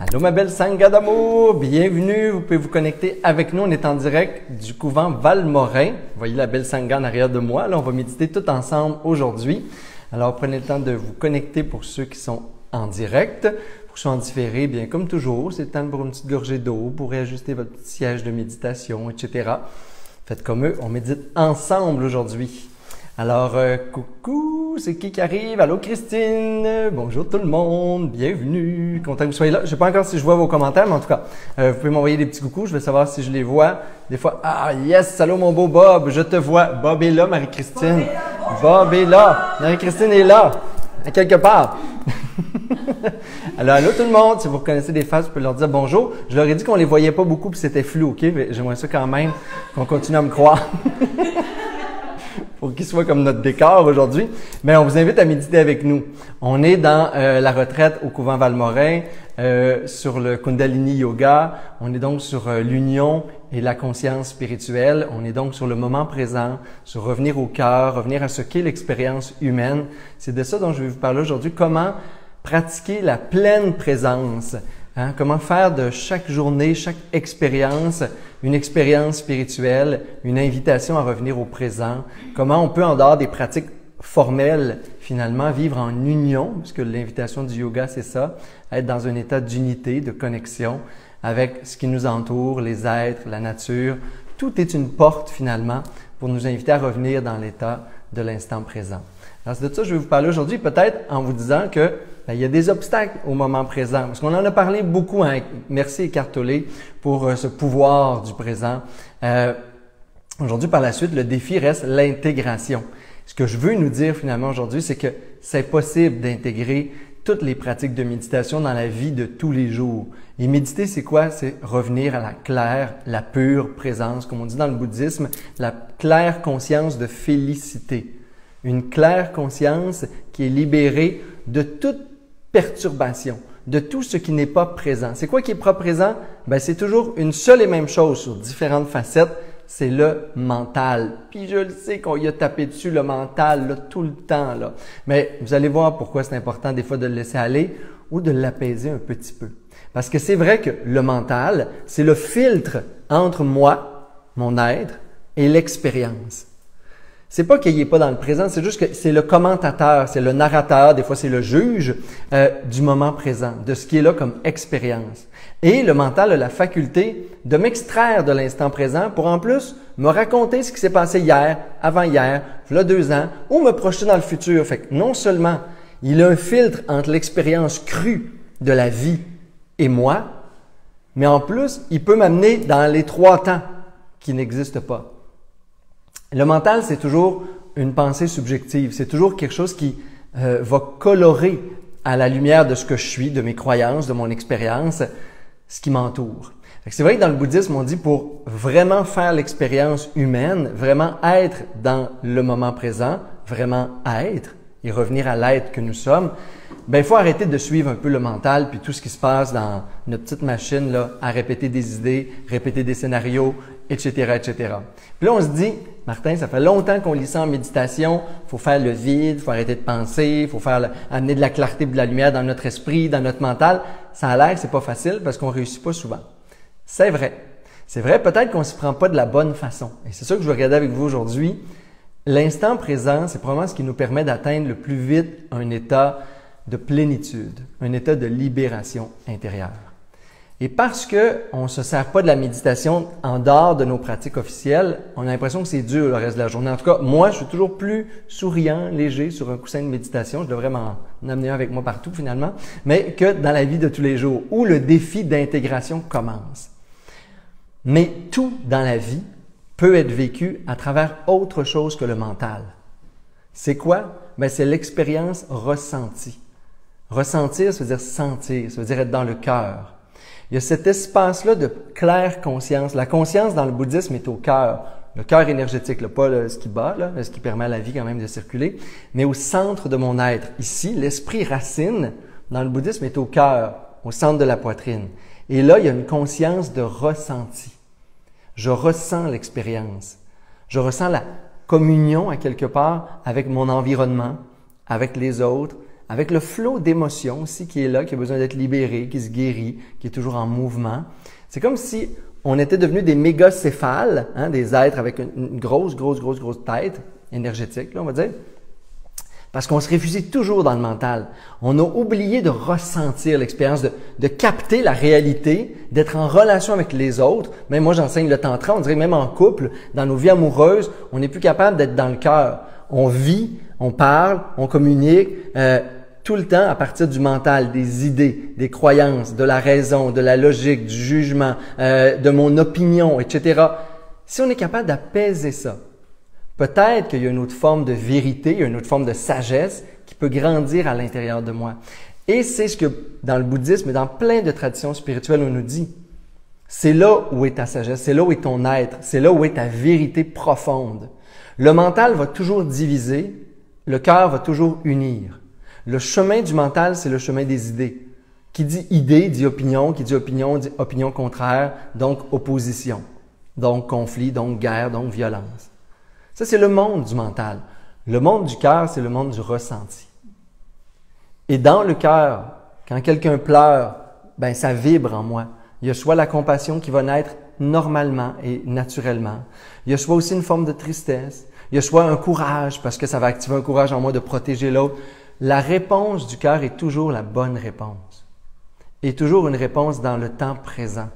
Allô ma belle Sangha d'amour, bienvenue, vous pouvez vous connecter avec nous, on est en direct du couvent Valmorin. Vous voyez la belle Sangha en arrière de moi, là on va méditer tout ensemble aujourd'hui. Alors prenez le temps de vous connecter pour ceux qui sont en direct. Pour ceux en différé, bien comme toujours, c'est le temps pour une petite gorgée d'eau, pour réajuster votre petit siège de méditation, etc. Faites comme eux, on médite ensemble aujourd'hui. Alors, coucou, c'est qui arrive? Allô Christine, bonjour tout le monde, bienvenue, content que vous soyez là. Je ne sais pas encore si je vois vos commentaires, mais en tout cas, vous pouvez m'envoyer des petits coucous, je vais savoir si je les vois. Des fois, ah yes, allô mon beau Bob, je te vois. Bob est là, Marie-Christine. Bob est là, Marie-Christine est là, à quelque part. Alors, allô tout le monde, si vous reconnaissez des faces, vous pouvez leur dire bonjour. Je leur ai dit qu'on les voyait pas beaucoup puis c'était flou, ok? Mais j'aimerais ça quand même qu'on continue à me croire. Pour qu'il soit comme notre décor aujourd'hui. Mais on vous invite à méditer avec nous. On est dans la retraite au couvent Valmorin, sur le Kundalini Yoga. On est donc sur l'union et la conscience spirituelle. On est donc sur le moment présent, sur revenir au cœur, revenir à ce qu'est l'expérience humaine. C'est de ça dont je vais vous parler aujourd'hui. Comment pratiquer la pleine présence. Hein? Comment faire de chaque journée, chaque expérience, une expérience spirituelle, une invitation à revenir au présent. Comment on peut, en dehors des pratiques formelles, finalement, vivre en union, puisque l'invitation du yoga, c'est ça, être dans un état d'unité, de connexion avec ce qui nous entoure, les êtres, la nature. Tout est une porte, finalement, pour nous inviter à revenir dans l'état de l'instant présent. Alors, c'est de ça que je vais vous parler aujourd'hui, peut-être en vous disant que il y a des obstacles au moment présent. Parce qu'on en a parlé beaucoup avec Merci Eckhart Tolle pour ce pouvoir du présent. Aujourd'hui, par la suite, le défi reste l'intégration. Ce que je veux nous dire finalement aujourd'hui, c'est que c'est possible d'intégrer toutes les pratiques de méditation dans la vie de tous les jours. Et méditer, c'est quoi? C'est revenir à la claire, la pure présence, comme on dit dans le bouddhisme, la claire conscience de félicité. Une claire conscience qui est libérée de toute perturbation, de tout ce qui n'est pas présent. C'est quoi qui est pas présent? Ben, c'est toujours une seule et même chose sur différentes facettes, c'est le mental. Puis je le sais qu'on y a tapé dessus, le mental, là, tout le temps. Là. Mais vous allez voir pourquoi c'est important des fois de le laisser aller ou de l'apaiser un petit peu. Parce que c'est vrai que le mental, c'est le filtre entre moi, mon être, et l'expérience. C'est pas qu'il n'est pas dans le présent, c'est juste que c'est le commentateur, c'est le narrateur, des fois c'est le juge du moment présent, de ce qui est là comme expérience. Et le mental a la faculté de m'extraire de l'instant présent pour en plus me raconter ce qui s'est passé hier, avant-hier, il y a 2 ans, ou me projeter dans le futur. Fait que non seulement il a un filtre entre l'expérience crue de la vie et moi, mais en plus il peut m'amener dans les 3 temps qui n'existent pas. Le mental, c'est toujours une pensée subjective. C'est toujours quelque chose qui va colorer à la lumière de ce que je suis, de mes croyances, de mon expérience, ce qui m'entoure. C'est vrai que dans le bouddhisme, on dit pour vraiment faire l'expérience humaine, vraiment être dans le moment présent, vraiment être et revenir à l'être que nous sommes, ben il faut arrêter de suivre un peu le mental puis tout ce qui se passe dans notre petite machine là, à répéter des idées, répéter des scénarios, etc., etc. Puis là, on se dit, Martin, ça fait longtemps qu'on lit ça en méditation, il faut faire le vide, il faut arrêter de penser, il faut amener de la clarté et de la lumière dans notre esprit, dans notre mental. Ça a l'air que c'est pas facile parce qu'on réussit pas souvent. C'est vrai. C'est vrai, peut-être qu'on s'y prend pas de la bonne façon. Et c'est ça que je vais regarder avec vous aujourd'hui. L'instant présent, c'est probablement ce qui nous permet d'atteindre le plus vite un état de plénitude, un état de libération intérieure. Et parce qu'on ne se sert pas de la méditation en dehors de nos pratiques officielles, on a l'impression que c'est dur le reste de la journée. En tout cas, moi, je suis toujours plus souriant, léger sur un coussin de méditation. Je devrais m'en amener un avec moi partout finalement, mais que dans la vie de tous les jours où le défi d'intégration commence. Mais tout dans la vie peut être vécu à travers autre chose que le mental. C'est quoi? Ben, c'est l'expérience ressentie. Ressentir, ça veut dire sentir, ça veut dire être dans le cœur. Il y a cet espace-là de claire conscience. La conscience dans le bouddhisme est au cœur. Le cœur énergétique, là, pas ce qui bat, là, ce qui permet à la vie quand même de circuler, mais au centre de mon être. Ici, l'esprit racine dans le bouddhisme est au cœur, au centre de la poitrine. Et là, il y a une conscience de ressenti. Je ressens l'expérience. Je ressens la communion à quelque part avec mon environnement, avec les autres, avec le flot d'émotions aussi qui est là, qui a besoin d'être libéré, qui se guérit, qui est toujours en mouvement. C'est comme si on était devenus des mégacéphales, hein, des êtres avec une grosse tête énergétique, là, on va dire. Parce qu'on se réfugie toujours dans le mental. On a oublié de ressentir l'expérience, de capter la réalité, d'être en relation avec les autres. Même moi, j'enseigne le tantra, on dirait même en couple, dans nos vies amoureuses, on n'est plus capable d'être dans le cœur. On vit, on parle, on communique tout le temps à partir du mental, des idées, des croyances, de la raison, de la logique, du jugement, de mon opinion, etc. Si on est capable d'apaiser ça, peut-être qu'il y a une autre forme de vérité, il y a une autre forme de sagesse qui peut grandir à l'intérieur de moi. Et c'est ce que dans le bouddhisme et dans plein de traditions spirituelles on nous dit. C'est là où est ta sagesse, c'est là où est ton être, c'est là où est ta vérité profonde. Le mental va toujours diviser, le cœur va toujours unir. Le chemin du mental, c'est le chemin des idées. Qui dit idée, dit opinion, qui dit opinion contraire, donc opposition, donc conflit, donc guerre, donc violence. Ça, c'est le monde du mental. Le monde du cœur, c'est le monde du ressenti. Et dans le cœur, quand quelqu'un pleure, ben ça vibre en moi. Il y a soit la compassion qui va naître normalement et naturellement. Il y a soit aussi une forme de tristesse. Il y a soit un courage, parce que ça va activer un courage en moi de protéger l'autre. La réponse du cœur est toujours la bonne réponse. Et toujours une réponse dans le temps présent.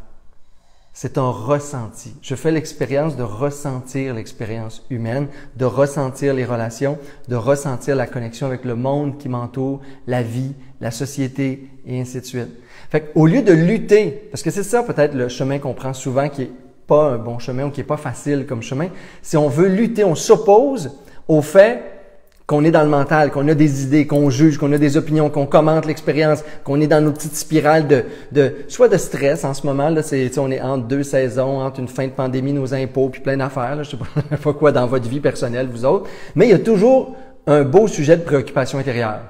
C'est un ressenti. Je fais l'expérience de ressentir l'expérience humaine, de ressentir les relations, de ressentir la connexion avec le monde qui m'entoure, la vie, la société et ainsi de suite. Fait qu'au lieu de lutter, parce que c'est ça peut-être le chemin qu'on prend souvent qui est pas un bon chemin ou qui est pas facile comme chemin, si on veut lutter, on s'oppose au fait qu'on est dans le mental, qu'on a des idées, qu'on juge, qu'on a des opinions, qu'on commente l'expérience, qu'on est dans nos petites spirales soit de stress en ce moment, là, on est entre deux saisons, entre une fin de pandémie, nos impôts, puis plein d'affaires, là, je sais pas quoi dans votre vie personnelle, vous autres, mais il y a toujours un beau sujet de préoccupation intérieure.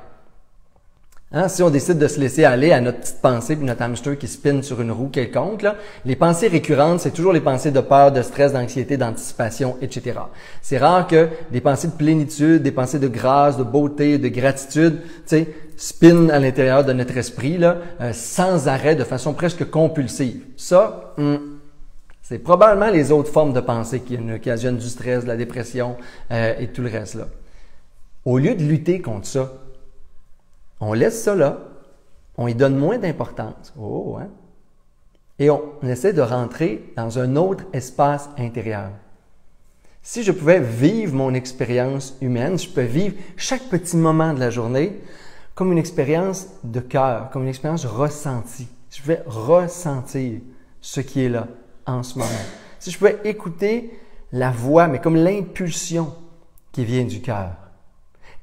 Hein, si on décide de se laisser aller à notre petite pensée puis notre hamster qui spinne sur une roue quelconque, là, les pensées récurrentes, c'est toujours les pensées de peur, de stress, d'anxiété, d'anticipation, etc. C'est rare que des pensées de plénitude, des pensées de grâce, de beauté, de gratitude, spinent à l'intérieur de notre esprit là, sans arrêt, de façon presque compulsive. Ça, c'est probablement les autres formes de pensée qui occasionnent du stress, de la dépression et tout le reste là. Au lieu de lutter contre ça, on laisse ça là, on y donne moins d'importance. Et on essaie de rentrer dans un autre espace intérieur. Si je pouvais vivre mon expérience humaine, je peux vivre chaque petit moment de la journée comme une expérience de cœur, comme une expérience ressentie. Si je pouvais ressentir ce qui est là en ce moment. Si je pouvais écouter la voix, mais comme l'impulsion qui vient du cœur.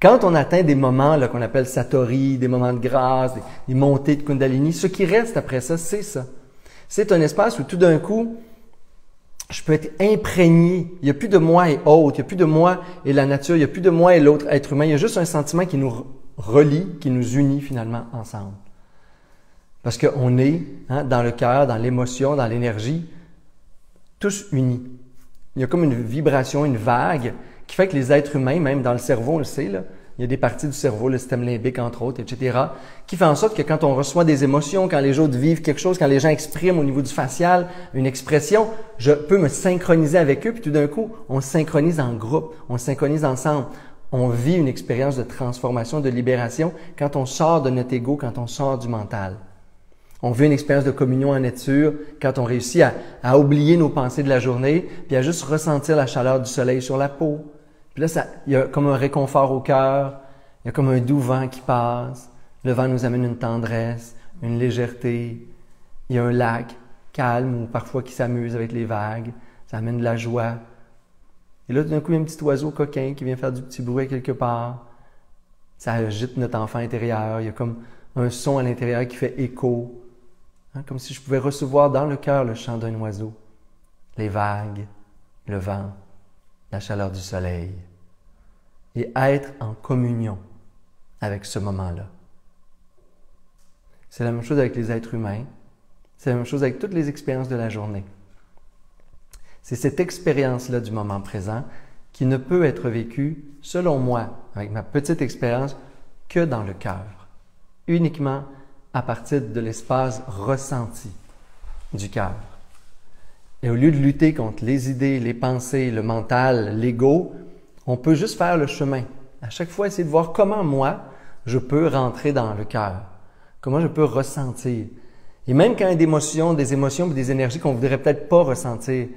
Quand on atteint des moments là, qu'on appelle satori, des moments de grâce, des montées de Kundalini, ce qui reste après ça, c'est ça. C'est un espace où tout d'un coup, je peux être imprégné. Il n'y a plus de moi et autre, il n'y a plus de moi et la nature, il n'y a plus de moi et l'autre être humain. Il y a juste un sentiment qui nous relie, qui nous unit finalement ensemble. Parce qu'on est dans le cœur, dans l'émotion, dans l'énergie, tous unis. Il y a comme une vibration, une vague qui fait que les êtres humains, même dans le cerveau, on le sait, là, il y a des parties du cerveau, le système limbique entre autres, etc., qui fait en sorte que quand on reçoit des émotions, quand les autres vivent quelque chose, quand les gens expriment au niveau du facial une expression, je peux me synchroniser avec eux, puis tout d'un coup, on se synchronise en groupe, on se synchronise ensemble. On vit une expérience de transformation, de libération quand on sort de notre ego, quand on sort du mental. On vit une expérience de communion en nature quand on réussit à oublier nos pensées de la journée, puis à juste ressentir la chaleur du soleil sur la peau. Puis là, il y a comme un réconfort au cœur, il y a comme un doux vent qui passe. Le vent nous amène une tendresse, une légèreté. Il y a un lac calme ou parfois qui s'amuse avec les vagues. Ça amène de la joie. Et là, tout d'un coup, il y a un petit oiseau coquin qui vient faire du petit bruit quelque part. Ça agite notre enfant intérieur. Il y a comme un son à l'intérieur qui fait écho. Comme si je pouvais recevoir dans le cœur le chant d'un oiseau, les vagues, le vent, la chaleur du soleil, et être en communion avec ce moment-là. C'est la même chose avec les êtres humains, c'est la même chose avec toutes les expériences de la journée. C'est cette expérience-là du moment présent qui ne peut être vécue, selon moi, avec ma petite expérience, que dans le cœur, uniquement à partir de l'espace ressenti du cœur. Et au lieu de lutter contre les idées, les pensées, le mental, l'ego, on peut juste faire le chemin. À chaque fois, essayer de voir comment moi, je peux rentrer dans le cœur, comment je peux ressentir. Et même quand il y a des émotions et des énergies qu'on ne voudrait peut-être pas ressentir,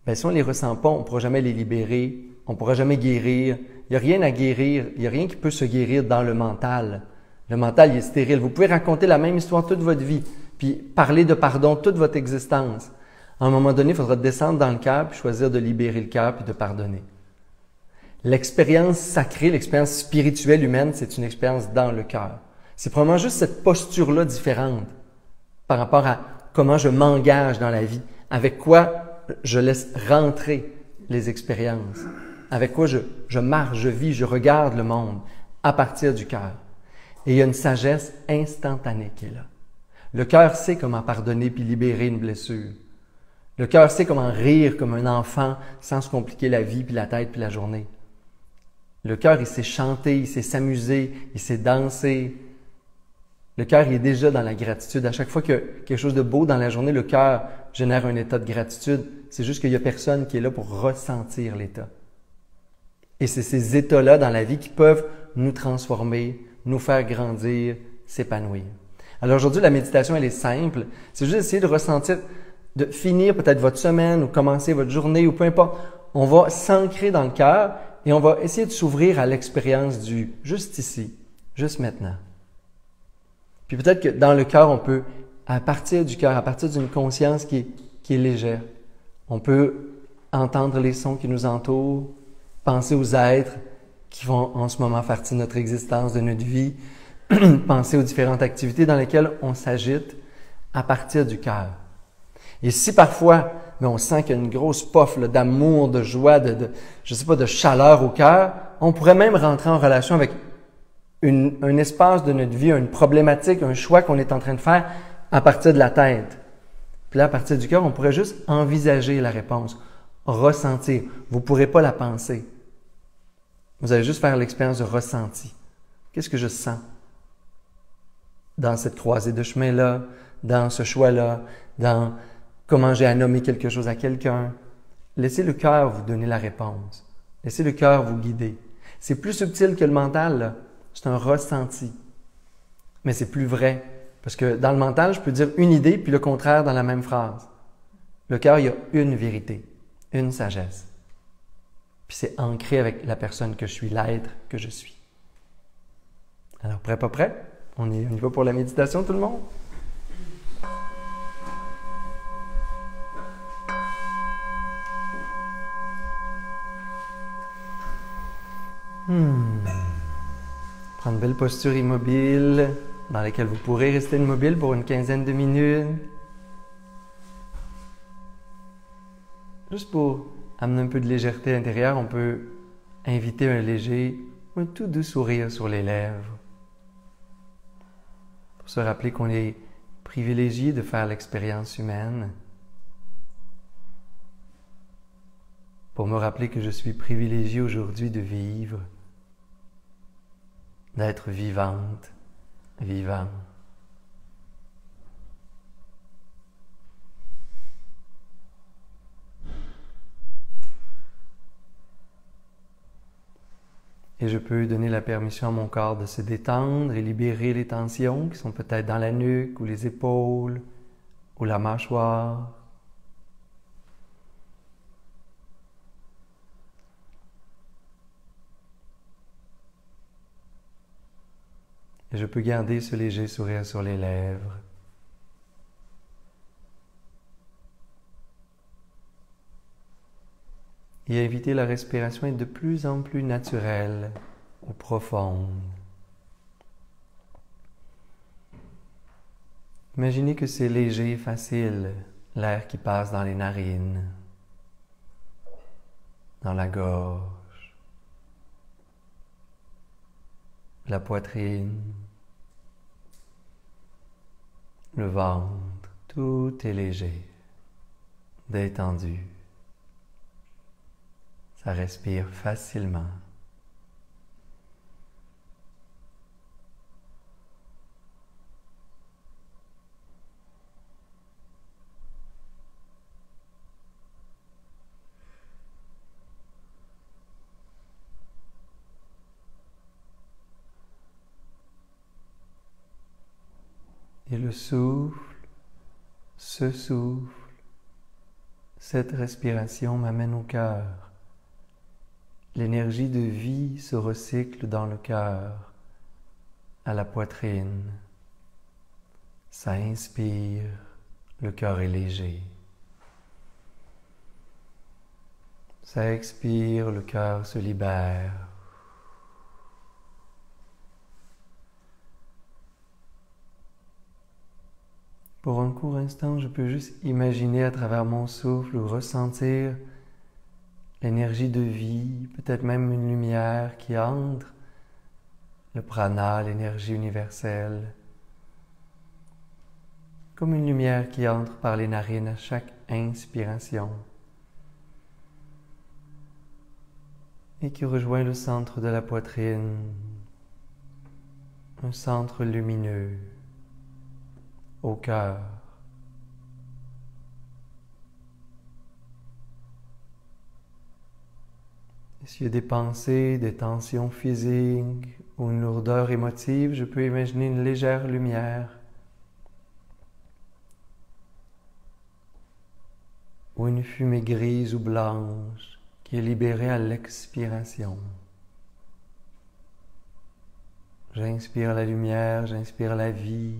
bien, si on ne les ressent pas, on ne pourra jamais les libérer, on ne pourra jamais guérir. Il n'y a rien à guérir, il n'y a rien qui peut se guérir dans le mental. Le mental, il est stérile. Vous pouvez raconter la même histoire toute votre vie, puis parler de pardon toute votre existence. À un moment donné, il faudra descendre dans le cœur, puis choisir de libérer le cœur, puis de pardonner. L'expérience sacrée, l'expérience spirituelle humaine, c'est une expérience dans le cœur. C'est probablement juste cette posture-là différente par rapport à comment je m'engage dans la vie, avec quoi je laisse rentrer les expériences, avec quoi je marche, je vis, je regarde le monde à partir du cœur. Et il y a une sagesse instantanée qui est là. Le cœur sait comment pardonner puis libérer une blessure. Le cœur sait comment rire comme un enfant sans se compliquer la vie, puis la tête, puis la journée. Le cœur, il sait chanter, il sait s'amuser, il sait danser. Le cœur, il est déjà dans la gratitude. À chaque fois qu'il y a quelque chose de beau dans la journée, le cœur génère un état de gratitude. C'est juste qu'il n'y a personne qui est là pour ressentir l'état. Et c'est ces états-là dans la vie qui peuvent nous transformer, nous faire grandir, s'épanouir. Alors aujourd'hui, la méditation, elle est simple. C'est juste essayer de ressentir, de finir peut-être votre semaine ou commencer votre journée ou peu importe. On va s'ancrer dans le cœur et on va essayer de s'ouvrir à l'expérience du juste ici, juste maintenant. Puis peut-être que dans le cœur, on peut, à partir du cœur, à partir d'une conscience qui est légère, on peut entendre les sons qui nous entourent, penser aux êtres qui vont en ce moment faire partie de notre existence, de notre vie, penser aux différentes activités dans lesquelles on s'agite à partir du cœur. Et si parfois, on sent qu'il y a une grosse pof d'amour, de joie, de chaleur au cœur, on pourrait même rentrer en relation avec un espace de notre vie, une problématique, un choix qu'on est en train de faire à partir de la tête. Puis là, à partir du cœur, on pourrait juste envisager la réponse, ressentir. Vous ne pourrez pas la penser. Vous allez juste faire l'expérience de ressenti. Qu'est-ce que je sens dans cette croisée de chemin-là, dans ce choix-là, dans comment j'ai à nommer quelque chose à quelqu'un? Laissez le cœur vous donner la réponse. Laissez le cœur vous guider. C'est plus subtil que le mental, là. C'est un ressenti. Mais c'est plus vrai. Parce que dans le mental, je peux dire une idée puis le contraire dans la même phrase. Le cœur, il y a une vérité, une sagesse. Puis c'est ancré avec la personne que je suis, l'être que je suis. Alors, prêt, pas prêt? On y va pour la méditation, tout le monde? Prendre une belle posture immobile dans laquelle vous pourrez rester immobile pour une quinzaine de minutes. Juste pour amener un peu de légèreté intérieure, on peut inviter un tout doux sourire sur les lèvres. Pour se rappeler qu'on est privilégié de faire l'expérience humaine. Pour me rappeler que je suis privilégié aujourd'hui de vivre, d'être vivante, vivant. Et je peux donner la permission à mon corps de se détendre et libérer les tensions qui sont peut-être dans la nuque ou les épaules ou la mâchoire. Et je peux garder ce léger sourire sur les lèvres. Et inviter la respiration à être de plus en plus naturelle ou profonde. Imaginez que c'est léger, facile, l'air qui passe dans les narines, dans la gorge, la poitrine, le ventre, tout est léger, détendu. Ça respire facilement. Et le souffle, ce souffle, cette respiration m'amène au cœur. L'énergie de vie se recycle dans le cœur, à la poitrine. Ça inspire, le cœur est léger. Ça expire, le cœur se libère. Pour un court instant, je peux juste imaginer à travers mon souffle ou ressentir l'énergie de vie, peut-être même une lumière qui entre, le prana, l'énergie universelle, comme une lumière qui entre par les narines à chaque inspiration et qui rejoint le centre de la poitrine, un centre lumineux au cœur. Et s'il y a des pensées, des tensions physiques ou une lourdeur émotive, je peux imaginer une légère lumière ou une fumée grise ou blanche qui est libérée à l'expiration. J'inspire la lumière, j'inspire la vie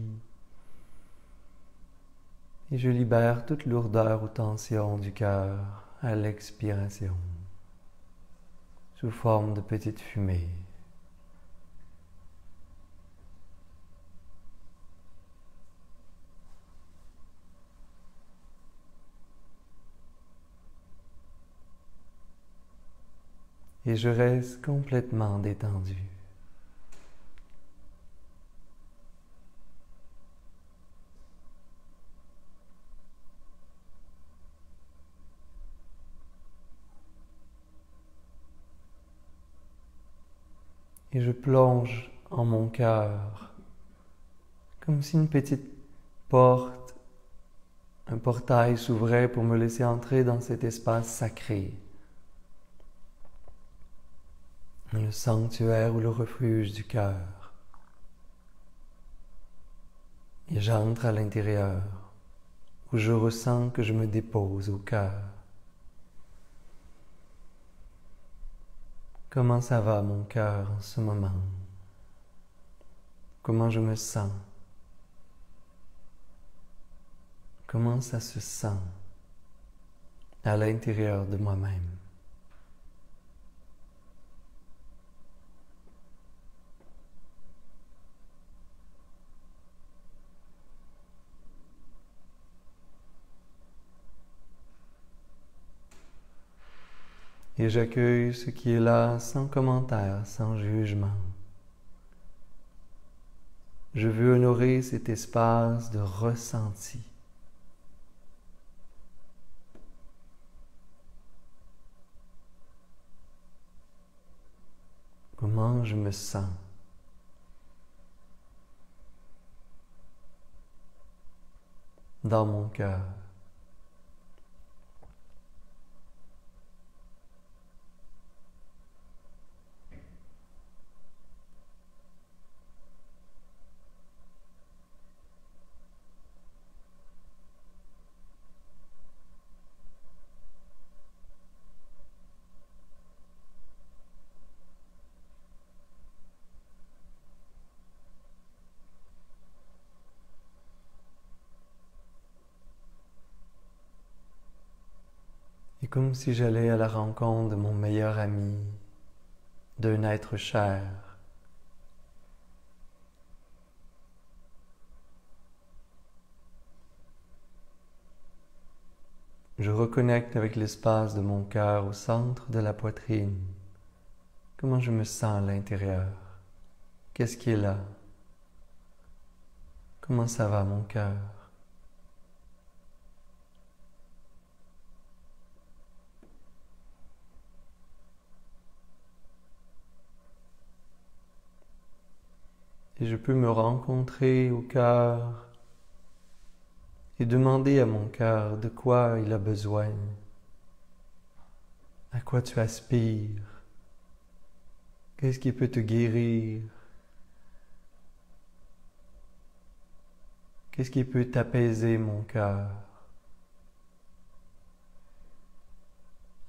et je libère toute lourdeur ou tension du cœur à l'expiration, sous forme de petite fumée. Et je reste complètement détendu. Et je plonge en mon cœur, comme si une petite porte, un portail s'ouvrait pour me laisser entrer dans cet espace sacré, le sanctuaire ou le refuge du cœur. Et j'entre à l'intérieur, où je ressens que je me dépose au cœur. Comment ça va mon cœur en ce moment? Comment je me sens? Comment ça se sent à l'intérieur de moi-même? Et j'accueille ce qui est là sans commentaire, sans jugement. Je veux honorer cet espace de ressenti. Comment je me sens? Dans mon cœur. Et comme si j'allais à la rencontre de mon meilleur ami, d'un être cher. Je reconnecte avec l'espace de mon cœur au centre de la poitrine. Comment je me sens à l'intérieur? Qu'est-ce qui est là? Comment ça va mon cœur? Et je peux me rencontrer au cœur et demander à mon cœur de quoi il a besoin, à quoi tu aspires, qu'est-ce qui peut te guérir, Qu'est-ce qui peut t'apaiser, mon cœur?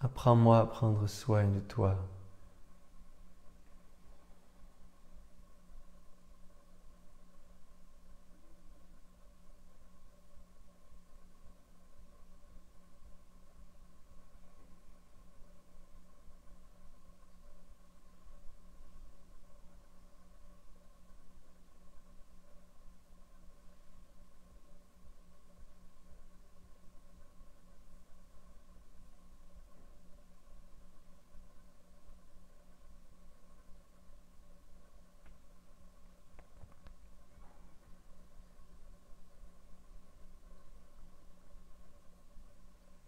Apprends-moi à prendre soin de toi.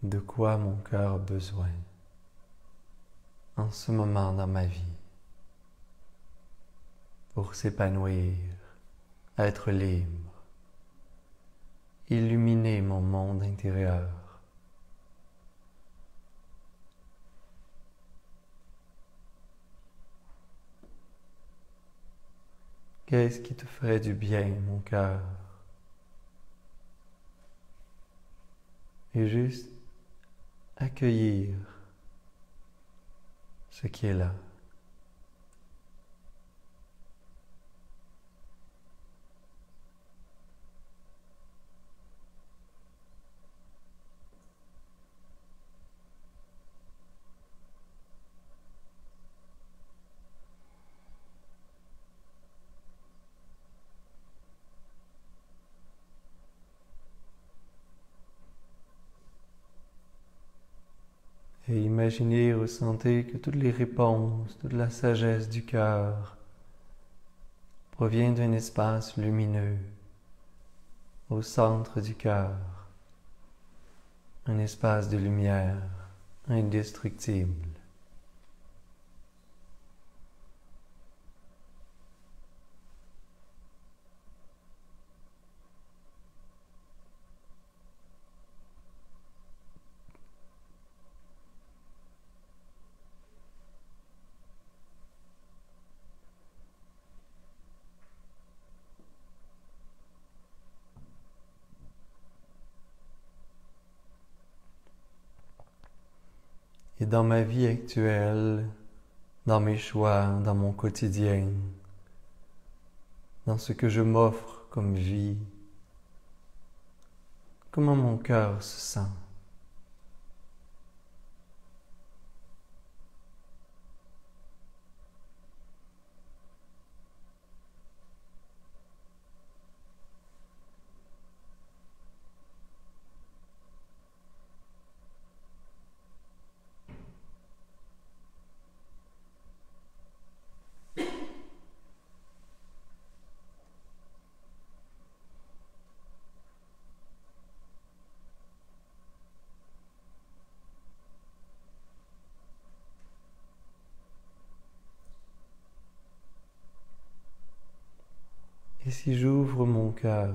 De quoi mon cœur a besoin en ce moment dans ma vie pour s'épanouir, être libre, illuminer mon monde intérieur. Qu'est-ce qui te ferait du bien, mon cœur? Et juste accueillir ce qui est là. Et imaginez, ressentez que toutes les réponses, toute la sagesse du cœur provient d'un espace lumineux au centre du cœur, un espace de lumière indestructible. Et dans ma vie actuelle, dans mes choix, dans mon quotidien, dans ce que je m'offre comme vie, comment mon cœur se sent? Et si j'ouvre mon cœur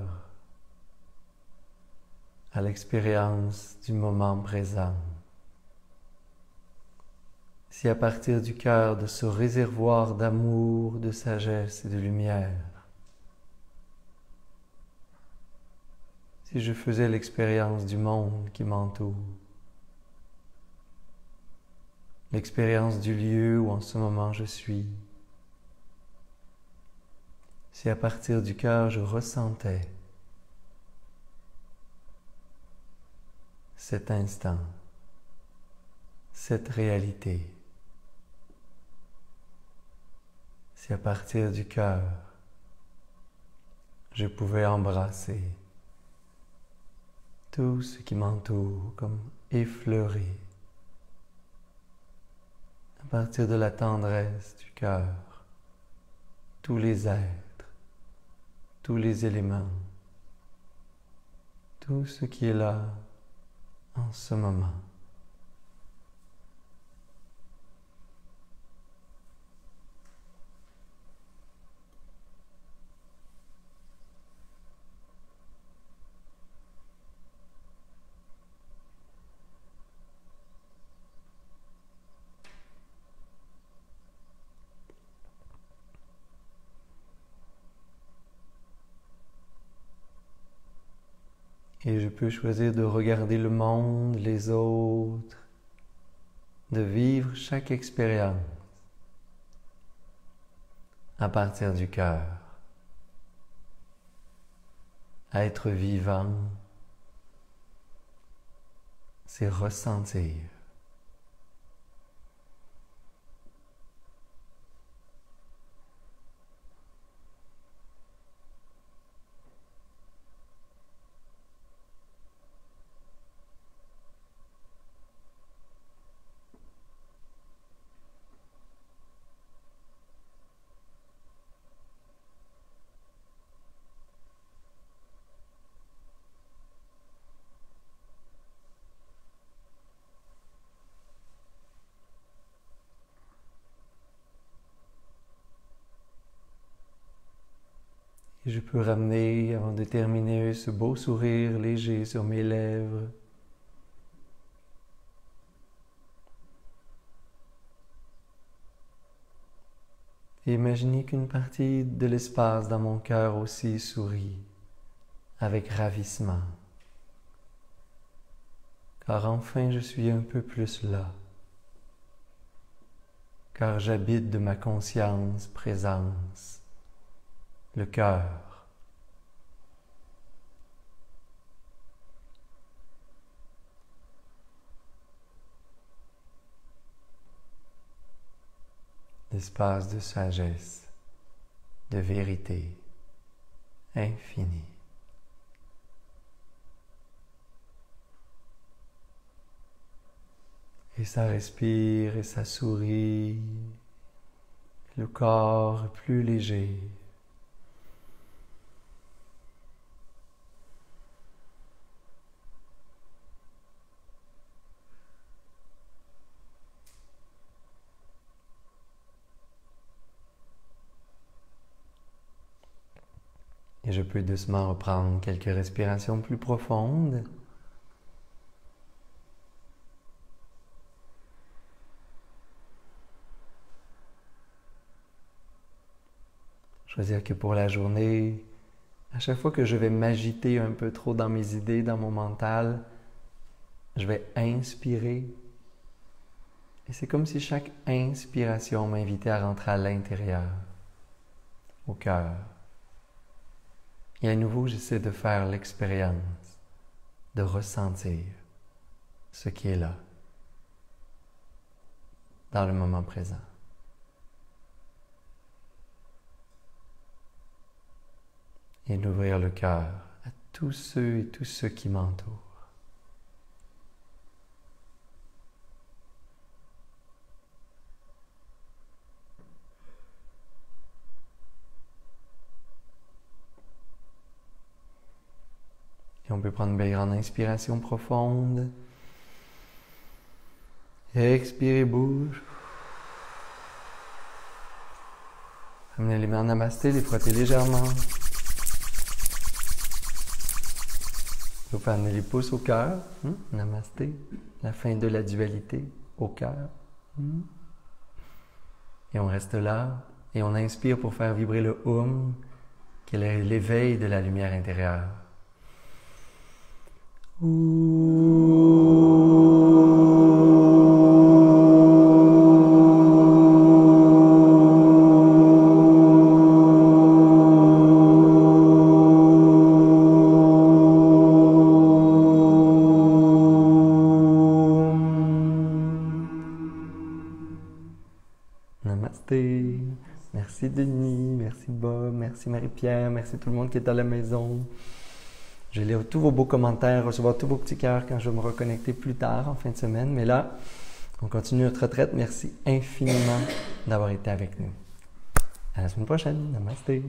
à l'expérience du moment présent, si à partir du cœur, de ce réservoir d'amour, de sagesse et de lumière, si je faisais l'expérience du monde qui m'entoure, l'expérience du lieu où en ce moment je suis, si à partir du cœur je ressentais cet instant, cette réalité, si à partir du cœur je pouvais embrasser tout ce qui m'entoure comme effleuré, à partir de la tendresse du cœur, tous les êtres, tous les éléments, tout ce qui est là en ce moment. Et je peux choisir de regarder le monde, les autres, de vivre chaque expérience à partir du cœur. Être vivant, c'est ressentir. Et je peux ramener, avant de terminer, ce beau sourire léger sur mes lèvres. Et imaginez qu'une partie de l'espace dans mon cœur aussi sourit avec ravissement. Car enfin je suis un peu plus là. Car j'habite de ma conscience, présence, le cœur. L'espace de sagesse, de vérité infinie. Et ça respire et ça sourit, le corps est plus léger. Et je peux doucement reprendre quelques respirations plus profondes. Choisir que pour la journée, à chaque fois que je vais m'agiter un peu trop dans mes idées, dans mon mental, je vais inspirer. Et c'est comme si chaque inspiration m'invitait à rentrer à l'intérieur, au cœur. Et à nouveau, j'essaie de faire l'expérience, de ressentir ce qui est là, dans le moment présent. Et d'ouvrir le cœur à tous ceux qui m'entourent. Et on peut prendre une belle grande inspiration profonde. Expirez, bouge. Amenez les mains en namasté, les frotter légèrement. Vous pouvez amener les pouces au cœur. Namasté. La fin de la dualité au cœur. Et on reste là. Et on inspire pour faire vibrer le qui est l'éveil de la lumière intérieure. Namasté. Merci Denis, merci Bob, merci Marie-Pierre, merci tout le monde qui est à la maison. Je vais lire tous vos beaux commentaires, recevoir tous vos petits cœurs quand je vais me reconnecter plus tard en fin de semaine. Mais là, on continue notre retraite. Merci infiniment d'avoir été avec nous. À la semaine prochaine. Namasté.